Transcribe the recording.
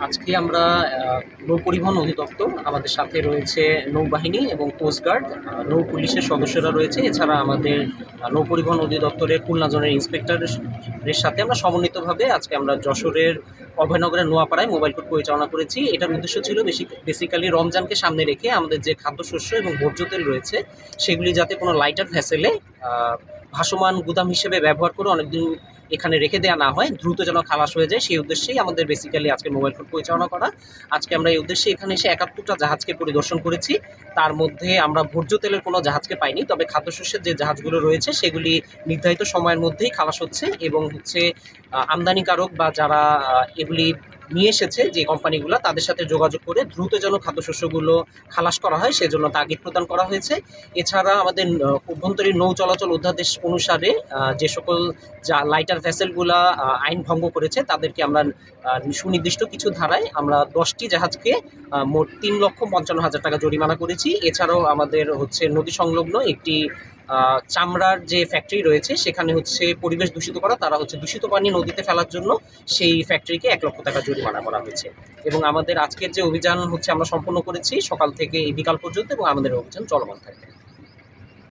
আজকে আমরা নৌ পরিবহন অধিদপ্তর, আমাদের সাথে রয়েছে নৌবাহিনী এবং কোস্টগার্ড, নৌ পুলিশের সদস্যরা রয়েছে। এছাড়া আমাদের নৌ পরিবহন অধিদপ্তরের খুলনা জোনের ইন্সপেক্টরের সাথে আমরা সমন্বিতভাবে আজকে আমরা যশোরের অভয়নগরের নোয়াপাড়ায় মোবাইল কোর্ট পরিচালনা করেছি। এটার উদ্দেশ্য ছিল বেসিক্যালি রমজানকে সামনে রেখে আমাদের যে খাদ্যশস্য এবং ভোজ্য তেল রয়েছে সেগুলি যাতে কোনো লাইটার ভ্যাসেলে ভাসমান গুদাম হিসেবে ব্যবহার করে অনেকদিন এখানে রেখে দেওয়া না হয়, দ্রুত যেন খালাস হয়ে যায়, সেই উদ্দেশ্যেই আমাদের বেসিক্যালি আজকে মোবাইল কোর্ট পরিচালনা করা। আজকে আমরা এই উদ্দেশ্যে এখানে এসে ৭১টা জাহাজকে পরিদর্শন করেছি। তার মধ্যে আমরা ভোজ্য তেলের কোনো জাহাজকে পাইনি, তবে খাদ্যশস্যের যে জাহাজগুলো রয়েছে সেগুলি নির্ধারিত সময়ের মধ্যেই খালাস হচ্ছে এবং আমদানিকারক বা যারা এগুলি নিয়ে এসেছে যে কোম্পানিগুলো, তাদের সাথে যোগাযোগ করে দ্রুত যেন খাদ্যশস্যগুলো খালাস করা হয় সেজন্য তাগিদ প্রদান করা হয়েছে। এছাড়া আমাদের অভ্যন্তরীণ নৌ চলাচল অধ্যাদেশ অনুসারে যে সকল লাইটার ভেসেলগুলা আইন ভঙ্গ করেছে তাদেরকে আমরা সুনির্দিষ্ট কিছু ধারায় আমরা 10টি জাহাজকে মোট ৩,৫৫,০০০ টাকা জরিমানা করেছি। এছাড়াও আমাদের নদী সংলগ্ন একটি চামড়ার যে ফ্যাক্টরি রয়েছে সেখানে পরিবেশ দূষিত করা, তারা দূষিত পানি নদীতে ফেলার জন্য সেই ফ্যাক্টরিকে ১,০০,০০০ টাকা জরিমানা করা হয়েছে। এবং আমাদের আজকের যে অভিযান আমরা সম্পন্ন করেছি সকাল থেকে এই বিকাল পর্যন্ত, এবং আমাদের অভিযান চলমান থাকবে।